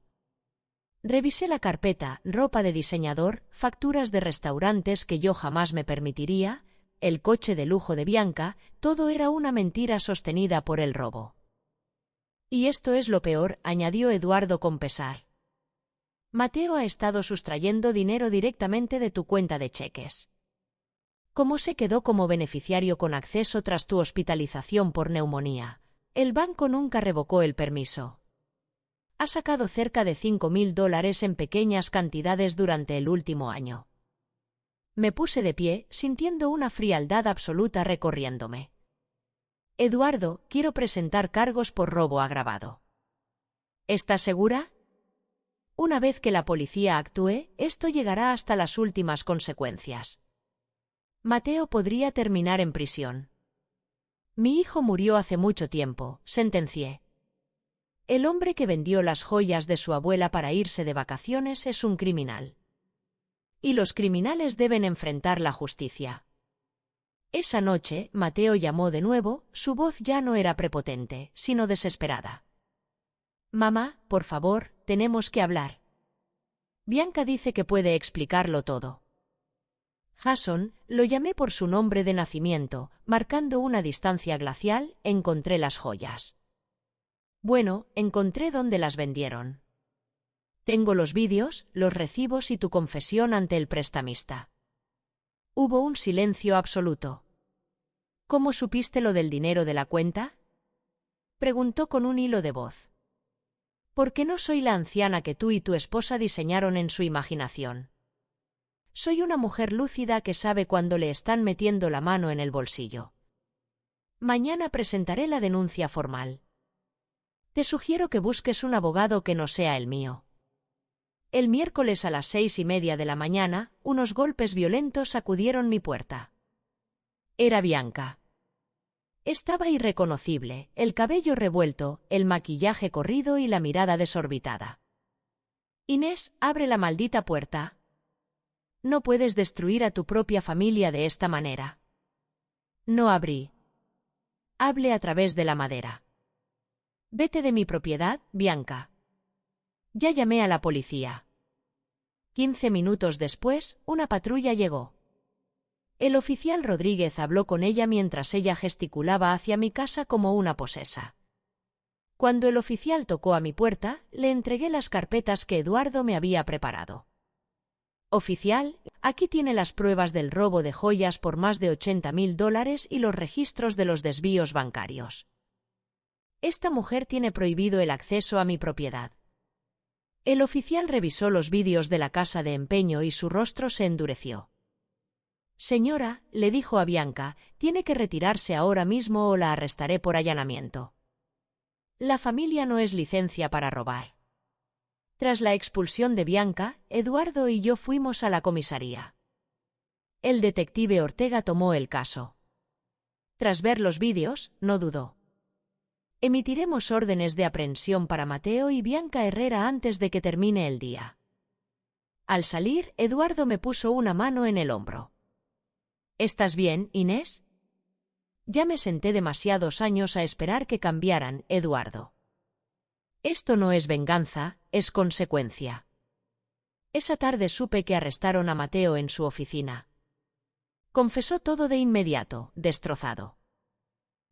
Revisé la carpeta, ropa de diseñador, facturas de restaurantes que yo jamás me permitiría, el coche de lujo de Bianca, todo era una mentira sostenida por el robo. Y esto es lo peor, añadió Eduardo con pesar. Mateo ha estado sustrayendo dinero directamente de tu cuenta de cheques. ¿Cómo se quedó como beneficiario con acceso tras tu hospitalización por neumonía? El banco nunca revocó el permiso. Ha sacado cerca de $5.000 en pequeñas cantidades durante el último año. Me puse de pie, sintiendo una frialdad absoluta recorriéndome. Eduardo, quiero presentar cargos por robo agravado. ¿Estás segura? Una vez que la policía actúe, esto llegará hasta las últimas consecuencias. Mateo podría terminar en prisión. Mi hijo murió hace mucho tiempo, sentencié. El hombre que vendió las joyas de su abuela para irse de vacaciones es un criminal. Y los criminales deben enfrentar la justicia. Esa noche, Mateo llamó de nuevo, su voz ya no era prepotente, sino desesperada. Mamá, por favor, tenemos que hablar. Bianca dice que puede explicarlo todo. Jason, lo llamé por su nombre de nacimiento, marcando una distancia glacial, encontré las joyas. Bueno, encontré dónde las vendieron. Tengo los vídeos, los recibos y tu confesión ante el prestamista. Hubo un silencio absoluto. ¿Cómo supiste lo del dinero de la cuenta? Preguntó con un hilo de voz. Porque no soy la anciana que tú y tu esposa diseñaron en su imaginación. Soy una mujer lúcida que sabe cuándo le están metiendo la mano en el bolsillo. Mañana presentaré la denuncia formal. Te sugiero que busques un abogado que no sea el mío. El miércoles a las 6:30 de la mañana, unos golpes violentos sacudieron mi puerta. Era Bianca. Estaba irreconocible, el cabello revuelto, el maquillaje corrido y la mirada desorbitada. Inés, abre la maldita puerta. No puedes destruir a tu propia familia de esta manera. No abrí. Hable a través de la madera. Vete de mi propiedad, Bianca. Ya llamé a la policía. 15 minutos después, una patrulla llegó. El oficial Rodríguez habló con ella mientras ella gesticulaba hacia mi casa como una posesa. Cuando el oficial tocó a mi puerta, le entregué las carpetas que Eduardo me había preparado. Oficial, aquí tiene las pruebas del robo de joyas por más de $80.000 y los registros de los desvíos bancarios. Esta mujer tiene prohibido el acceso a mi propiedad. El oficial revisó los vídeos de la casa de empeño y su rostro se endureció. Señora, le dijo a Bianca, tiene que retirarse ahora mismo o la arrestaré por allanamiento. La familia no es licencia para robar. Tras la expulsión de Bianca, Eduardo y yo fuimos a la comisaría. El detective Ortega tomó el caso. Tras ver los vídeos, no dudó. Emitiremos órdenes de aprehensión para Mateo y Bianca Herrera antes de que termine el día. Al salir, Eduardo me puso una mano en el hombro. ¿Estás bien, Inés? Ya me senté demasiados años a esperar que cambiaran, Eduardo. Esto no es venganza, es consecuencia. Esa tarde supe que arrestaron a Mateo en su oficina. Confesó todo de inmediato, destrozado.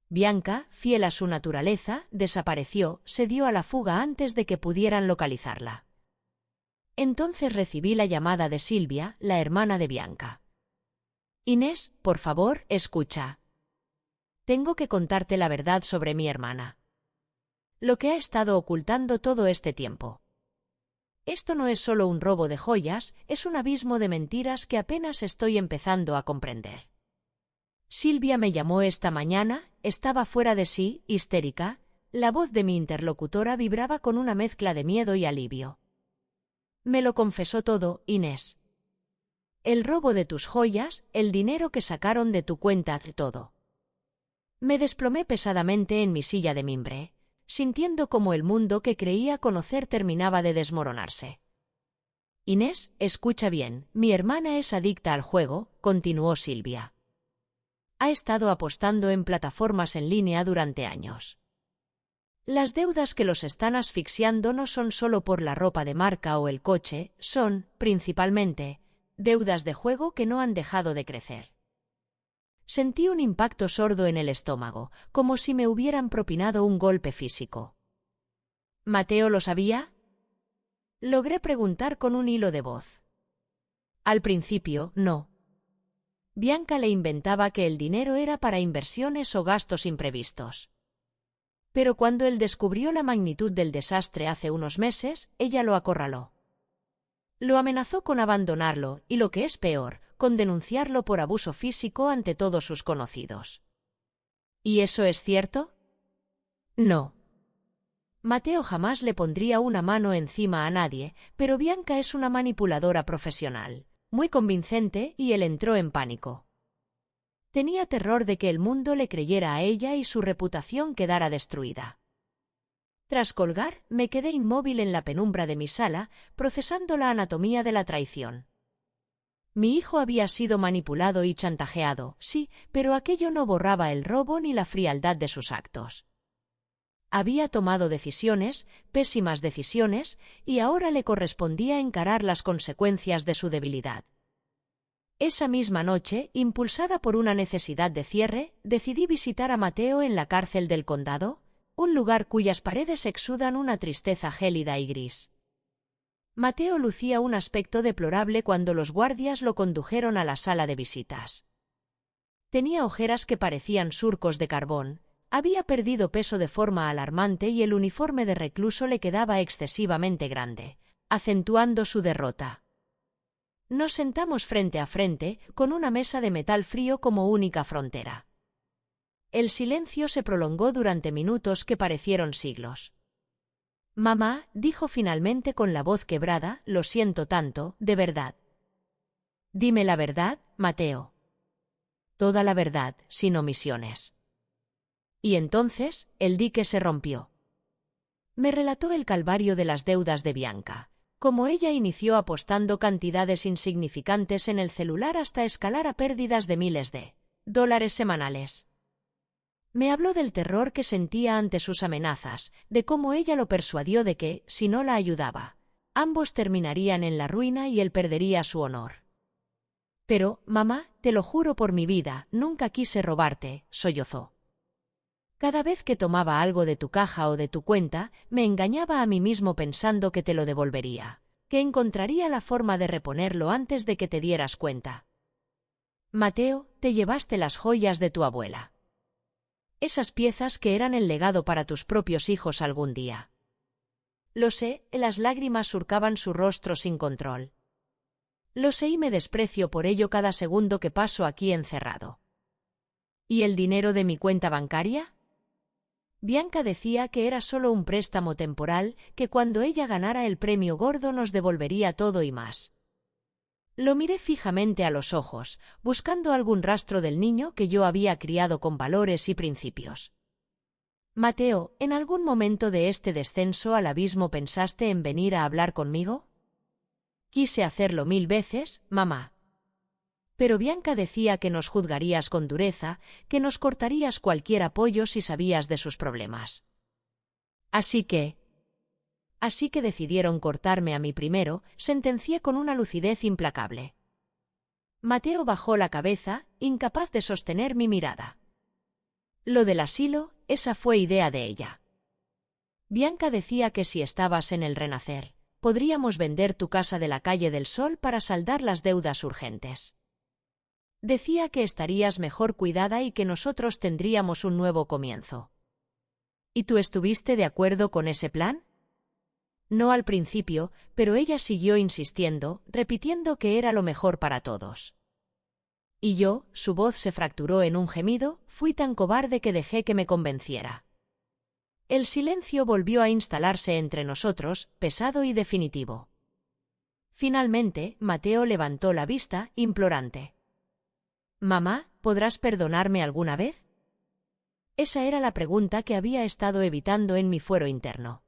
Bianca, fiel a su naturaleza, desapareció, se dio a la fuga antes de que pudieran localizarla. Entonces recibí la llamada de Silvia, la hermana de Bianca. Inés, por favor, escucha. Tengo que contarte la verdad sobre mi hermana. Lo que ha estado ocultando todo este tiempo. Esto no es solo un robo de joyas, es un abismo de mentiras que apenas estoy empezando a comprender. Silvia me llamó esta mañana, estaba fuera de sí, histérica, la voz de mi interlocutora vibraba con una mezcla de miedo y alivio. Me lo confesó todo, Inés. El robo de tus joyas, el dinero que sacaron de tu cuenta, todo. Me desplomé pesadamente en mi silla de mimbre, sintiendo como el mundo que creía conocer terminaba de desmoronarse. Inés, escucha bien, mi hermana es adicta al juego, continuó Silvia. Ha estado apostando en plataformas en línea durante años. Las deudas que los están asfixiando no son solo por la ropa de marca o el coche, son, principalmente, deudas de juego que no han dejado de crecer. Sentí un impacto sordo en el estómago, como si me hubieran propinado un golpe físico. ¿Mateo lo sabía? Logré preguntar con un hilo de voz. Al principio, no. Bianca le inventaba que el dinero era para inversiones o gastos imprevistos. Pero cuando él descubrió la magnitud del desastre hace unos meses, ella lo acorraló. Lo amenazó con abandonarlo y, lo que es peor, con denunciarlo por abuso físico ante todos sus conocidos. ¿Y eso es cierto? No. Mateo jamás le pondría una mano encima a nadie, pero Bianca es una manipuladora profesional, muy convincente, y él entró en pánico. Tenía terror de que el mundo le creyera a ella y su reputación quedara destruida. Tras colgar, me quedé inmóvil en la penumbra de mi sala, procesando la anatomía de la traición. Mi hijo había sido manipulado y chantajeado, sí, pero aquello no borraba el robo ni la frialdad de sus actos. Había tomado decisiones, pésimas decisiones, y ahora le correspondía encarar las consecuencias de su debilidad. Esa misma noche, impulsada por una necesidad de cierre, decidí visitar a Mateo en la cárcel del condado, un lugar cuyas paredes exudan una tristeza gélida y gris. Mateo lucía un aspecto deplorable cuando los guardias lo condujeron a la sala de visitas. Tenía ojeras que parecían surcos de carbón, había perdido peso de forma alarmante y el uniforme de recluso le quedaba excesivamente grande, acentuando su derrota. Nos sentamos frente a frente, con una mesa de metal frío como única frontera. El silencio se prolongó durante minutos que parecieron siglos. Mamá, dijo finalmente con la voz quebrada, lo siento tanto, de verdad. Dime la verdad, Mateo. Toda la verdad, sin omisiones. Y entonces, el dique se rompió. Me relató el calvario de las deudas de Bianca, cómo ella inició apostando cantidades insignificantes en el celular hasta escalar a pérdidas de miles de dólares semanales. Me habló del terror que sentía ante sus amenazas, de cómo ella lo persuadió de que, si no la ayudaba, ambos terminarían en la ruina y él perdería su honor. Pero, mamá, te lo juro por mi vida, nunca quise robarte, sollozó. Cada vez que tomaba algo de tu caja o de tu cuenta, me engañaba a mí mismo pensando que te lo devolvería, que encontraría la forma de reponerlo antes de que te dieras cuenta. Mateo, te llevaste las joyas de tu abuela. Esas piezas que eran el legado para tus propios hijos algún día. Lo sé, las lágrimas surcaban su rostro sin control. Lo sé y me desprecio por ello cada segundo que paso aquí encerrado. ¿Y el dinero de mi cuenta bancaria? Bianca decía que era solo un préstamo temporal, que cuando ella ganara el premio gordo nos devolvería todo y más. Lo miré fijamente a los ojos, buscando algún rastro del niño que yo había criado con valores y principios. Mateo, ¿en algún momento de este descenso al abismo pensaste en venir a hablar conmigo? Quise hacerlo 1000 veces, mamá. Pero Bianca decía que nos juzgarías con dureza, que nos cortarías cualquier apoyo si sabías de sus problemas. Así que decidieron cortarme a mí primero, sentencié con una lucidez implacable. Mateo bajó la cabeza, incapaz de sostener mi mirada. Lo del asilo, esa fue idea de ella. Bianca decía que si estabas en el Renacer, podríamos vender tu casa de la Calle del Sol para saldar las deudas urgentes. Decía que estarías mejor cuidada y que nosotros tendríamos un nuevo comienzo. ¿Y tú estuviste de acuerdo con ese plan? No al principio, pero ella siguió insistiendo, repitiendo que era lo mejor para todos. Y yo, su voz se fracturó en un gemido, fui tan cobarde que dejé que me convenciera. El silencio volvió a instalarse entre nosotros, pesado y definitivo. Finalmente, Mateo levantó la vista, implorante. «Mamá, ¿podrás perdonarme alguna vez?» Esa era la pregunta que había estado evitando en mi fuero interno.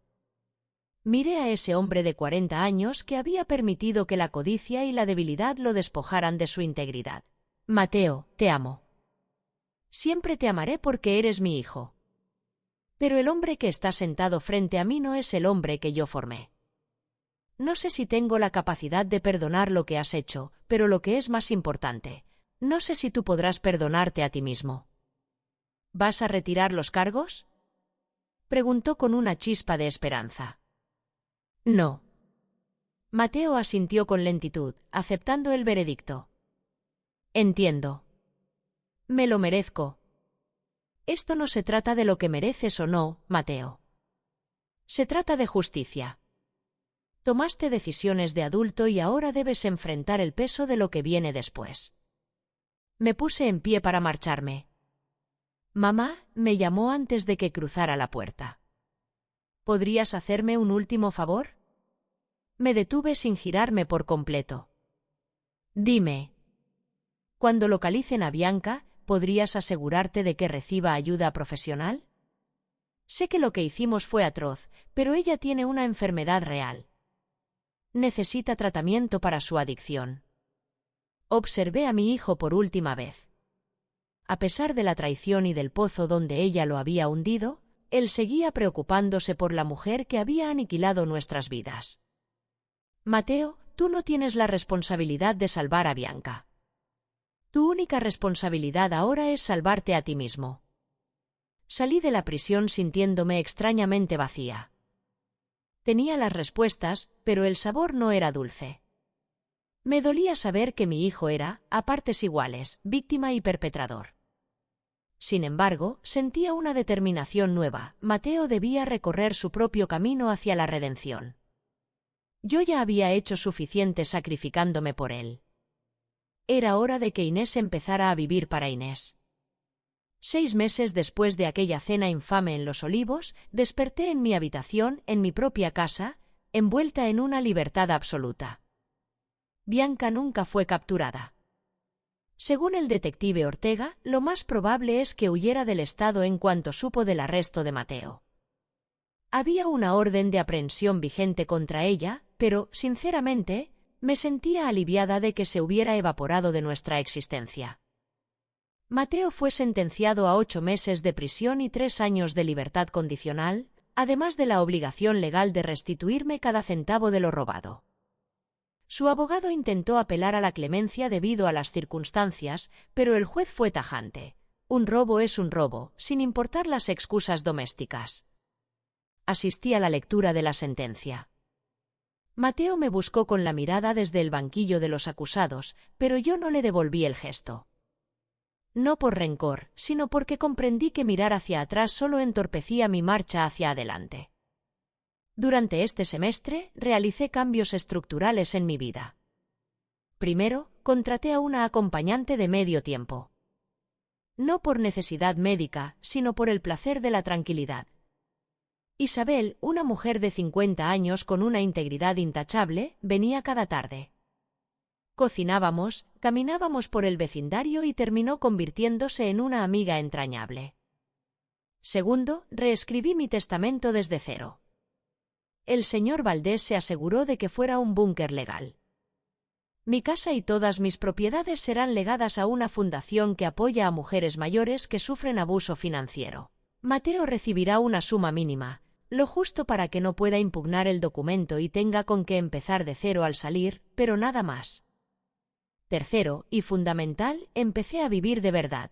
Miré a ese hombre de 40 años que había permitido que la codicia y la debilidad lo despojaran de su integridad. «Mateo, te amo. Siempre te amaré porque eres mi hijo. Pero el hombre que está sentado frente a mí no es el hombre que yo formé. No sé si tengo la capacidad de perdonar lo que has hecho, pero lo que es más importante, no sé si tú podrás perdonarte a ti mismo». «¿Vas a retirar los cargos?», preguntó con una chispa de esperanza. «No». Mateo asintió con lentitud, aceptando el veredicto. «Entiendo. Me lo merezco». «Esto no se trata de lo que mereces o no, Mateo. Se trata de justicia. Tomaste decisiones de adulto y ahora debes enfrentar el peso de lo que viene después». Me puse en pie para marcharme. Mamá me llamó antes de que cruzara la puerta. «¿Podrías hacerme un último favor?». Me detuve sin girarme por completo. «Dime. Cuando localicen a Bianca, ¿podrías asegurarte de que reciba ayuda profesional? Sé que lo que hicimos fue atroz, pero ella tiene una enfermedad real. Necesita tratamiento para su adicción». Observé a mi hijo por última vez. A pesar de la traición y del pozo donde ella lo había hundido, él seguía preocupándose por la mujer que había aniquilado nuestras vidas. «Mateo, tú no tienes la responsabilidad de salvar a Bianca. Tu única responsabilidad ahora es salvarte a ti mismo». Salí de la prisión sintiéndome extrañamente vacía. Tenía las respuestas, pero el sabor no era dulce. Me dolía saber que mi hijo era, a partes iguales, víctima y perpetrador. Sin embargo, sentía una determinación nueva. Mateo debía recorrer su propio camino hacia la redención. Yo ya había hecho suficiente sacrificándome por él. Era hora de que Inés empezara a vivir para Inés. 6 meses después de aquella cena infame en Los Olivos, desperté en mi habitación, en mi propia casa, envuelta en una libertad absoluta. Bianca nunca fue capturada. Según el detective Ortega, lo más probable es que huyera del estado en cuanto supo del arresto de Mateo. Había una orden de aprehensión vigente contra ella, pero, sinceramente, me sentía aliviada de que se hubiera evaporado de nuestra existencia. Mateo fue sentenciado a 8 meses de prisión y 3 años de libertad condicional, además de la obligación legal de restituirme cada centavo de lo robado. Su abogado intentó apelar a la clemencia debido a las circunstancias, pero el juez fue tajante. Un robo es un robo, sin importar las excusas domésticas. Asistí a la lectura de la sentencia. Mateo me buscó con la mirada desde el banquillo de los acusados, pero yo no le devolví el gesto. No por rencor, sino porque comprendí que mirar hacia atrás solo entorpecía mi marcha hacia adelante. Durante este semestre, realicé cambios estructurales en mi vida. Primero, contraté a una acompañante de medio tiempo. No por necesidad médica, sino por el placer de la tranquilidad. Isabel, una mujer de 50 años con una integridad intachable, venía cada tarde. Cocinábamos, caminábamos por el vecindario y terminó convirtiéndose en una amiga entrañable. Segundo, reescribí mi testamento desde cero. El señor Valdés se aseguró de que fuera un búnker legal. Mi casa y todas mis propiedades serán legadas a una fundación que apoya a mujeres mayores que sufren abuso financiero. Mateo recibirá una suma mínima, lo justo para que no pueda impugnar el documento y tenga con qué empezar de cero al salir, pero nada más. Tercero, y fundamental, empecé a vivir de verdad.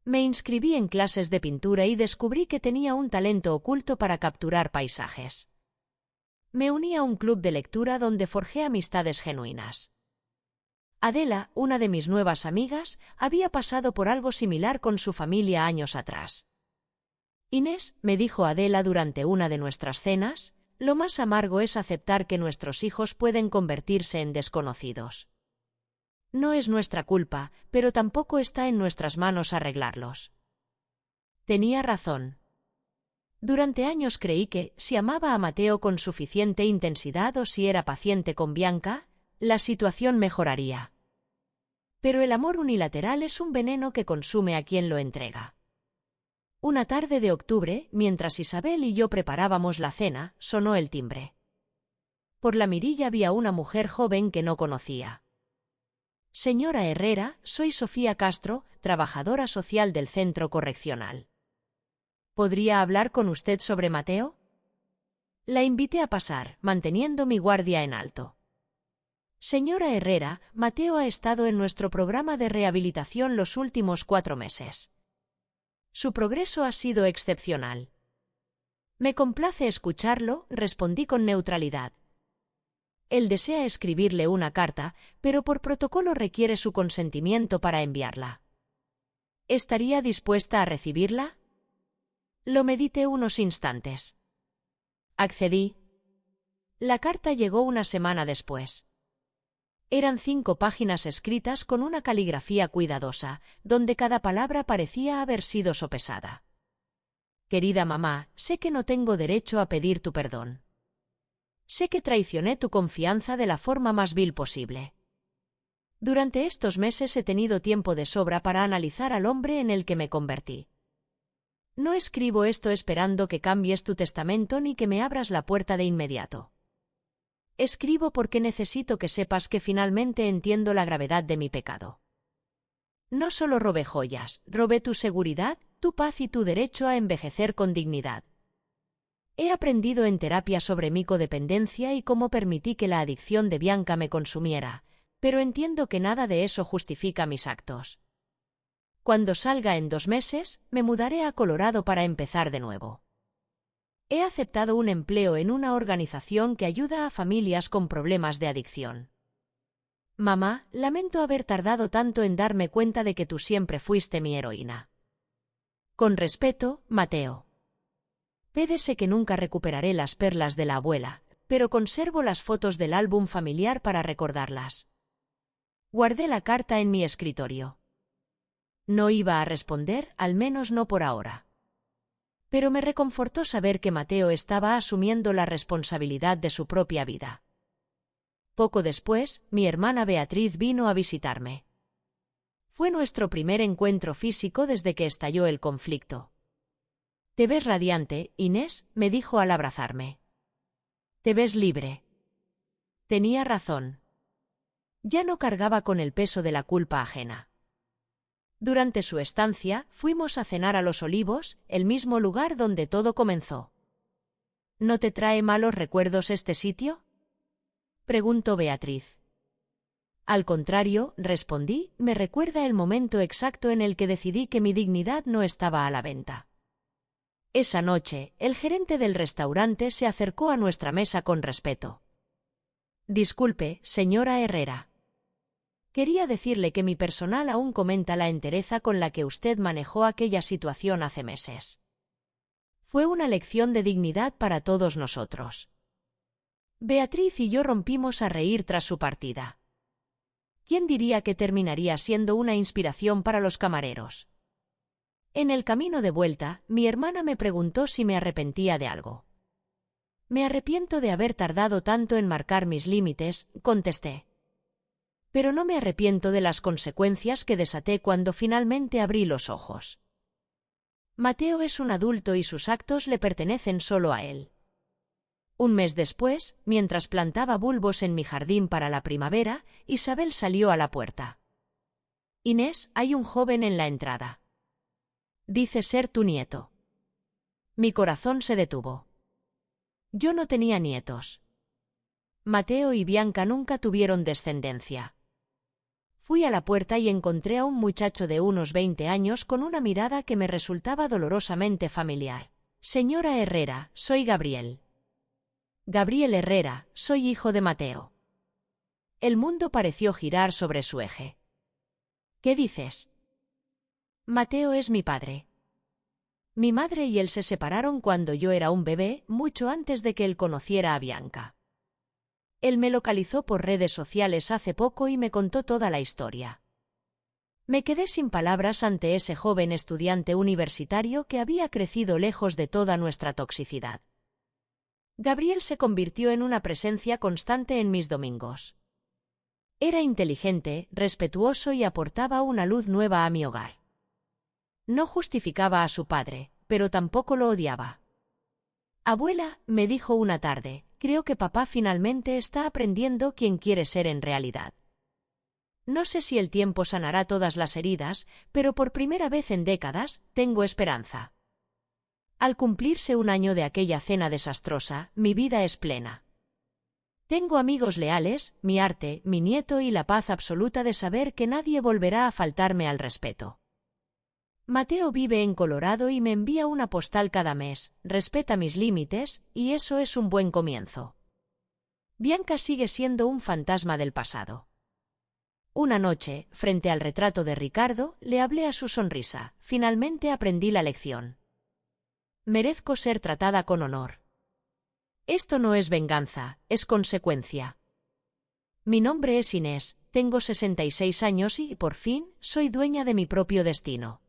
Me inscribí en clases de pintura y descubrí que tenía un talento oculto para capturar paisajes. Me uní a un club de lectura donde forjé amistades genuinas. Adela, una de mis nuevas amigas, había pasado por algo similar con su familia años atrás. Inés, me dijo Adela durante una de nuestras cenas, lo más amargo es aceptar que nuestros hijos pueden convertirse en desconocidos. No es nuestra culpa, pero tampoco está en nuestras manos arreglarlos. Tenía razón. Durante años creí que, si amaba a Mateo con suficiente intensidad o si era paciente con Bianca, la situación mejoraría. Pero el amor unilateral es un veneno que consume a quien lo entrega. Una tarde de octubre, mientras Isabel y yo preparábamos la cena, sonó el timbre. Por la mirilla había una mujer joven que no conocía. Señora Herrera, soy Sofía Castro, trabajadora social del centro correccional. ¿Podría hablar con usted sobre Mateo? La invité a pasar, manteniendo mi guardia en alto. Señora Herrera, Mateo ha estado en nuestro programa de rehabilitación los últimos 4 meses. Su progreso ha sido excepcional. Me complace escucharlo, respondí con neutralidad. Él desea escribirle una carta, pero por protocolo requiere su consentimiento para enviarla. ¿Estaría dispuesta a recibirla? Lo medité unos instantes. Accedí. La carta llegó una semana después. Eran 5 páginas escritas con una caligrafía cuidadosa, donde cada palabra parecía haber sido sopesada. Querida mamá, sé que no tengo derecho a pedir tu perdón. Sé que traicioné tu confianza de la forma más vil posible. Durante estos meses he tenido tiempo de sobra para analizar al hombre en el que me convertí. No escribo esto esperando que cambies tu testamento ni que me abras la puerta de inmediato. Escribo porque necesito que sepas que finalmente entiendo la gravedad de mi pecado. No solo robé joyas, robé tu seguridad, tu paz y tu derecho a envejecer con dignidad. He aprendido en terapia sobre mi codependencia y cómo permití que la adicción de Bianca me consumiera, pero entiendo que nada de eso justifica mis actos. Cuando salga en 2 meses, me mudaré a Colorado para empezar de nuevo. He aceptado un empleo en una organización que ayuda a familias con problemas de adicción. Mamá, lamento haber tardado tanto en darme cuenta de que tú siempre fuiste mi heroína. Con respeto, Mateo. Pédese que nunca recuperaré las perlas de la abuela, pero conservo las fotos del álbum familiar para recordarlas. Guardé la carta en mi escritorio. No iba a responder, al menos no por ahora. Pero me reconfortó saber que Mateo estaba asumiendo la responsabilidad de su propia vida. Poco después, mi hermana Beatriz vino a visitarme. Fue nuestro primer encuentro físico desde que estalló el conflicto. «Te ves radiante, Inés», me dijo al abrazarme. «Te ves libre». Tenía razón. Ya no cargaba con el peso de la culpa ajena. Durante su estancia, fuimos a cenar a Los Olivos, el mismo lugar donde todo comenzó. ¿No te trae malos recuerdos este sitio?, preguntó Beatriz. Al contrario, respondí, me recuerda el momento exacto en el que decidí que mi dignidad no estaba a la venta. Esa noche, el gerente del restaurante se acercó a nuestra mesa con respeto. «Disculpe, señora Herrera. Quería decirle que mi personal aún comenta la entereza con la que usted manejó aquella situación hace meses. Fue una lección de dignidad para todos nosotros». Beatriz y yo rompimos a reír tras su partida. ¿Quién diría que terminaría siendo una inspiración para los camareros? En el camino de vuelta, mi hermana me preguntó si me arrepentía de algo. «Me arrepiento de haber tardado tanto en marcar mis límites», contesté. Pero no me arrepiento de las consecuencias que desaté cuando finalmente abrí los ojos. Mateo es un adulto y sus actos le pertenecen solo a él. Un mes después, mientras plantaba bulbos en mi jardín para la primavera, Isabel salió a la puerta. «Inés, hay un joven en la entrada. Dice ser tu nieto». Mi corazón se detuvo. Yo no tenía nietos. Mateo y Bianca nunca tuvieron descendencia. Fui a la puerta y encontré a un muchacho de unos 20 años con una mirada que me resultaba dolorosamente familiar. «Señora Herrera, soy Gabriel». «Gabriel Herrera, soy hijo de Mateo». El mundo pareció girar sobre su eje. «¿Qué dices?» «Mateo es mi padre». Mi madre y él se separaron cuando yo era un bebé, mucho antes de que él conociera a Bianca. Él me localizó por redes sociales hace poco y me contó toda la historia. Me quedé sin palabras ante ese joven estudiante universitario que había crecido lejos de toda nuestra toxicidad. Gabriel se convirtió en una presencia constante en mis domingos. Era inteligente, respetuoso y aportaba una luz nueva a mi hogar. No justificaba a su padre, pero tampoco lo odiaba. «Abuela», me dijo una tarde, «creo que papá finalmente está aprendiendo quién quiere ser en realidad. No sé si el tiempo sanará todas las heridas, pero por primera vez en décadas, tengo esperanza». Al cumplirse un año de aquella cena desastrosa, mi vida es plena. Tengo amigos leales, mi arte, mi nieto y la paz absoluta de saber que nadie volverá a faltarme al respeto. Mateo vive en Colorado y me envía una postal cada mes, respeta mis límites, y eso es un buen comienzo. Bianca sigue siendo un fantasma del pasado. Una noche, frente al retrato de Ricardo, le hablé a su sonrisa. Finalmente aprendí la lección. Merezco ser tratada con honor. Esto no es venganza, es consecuencia. Mi nombre es Inés, tengo 66 años y, por fin, soy dueña de mi propio destino.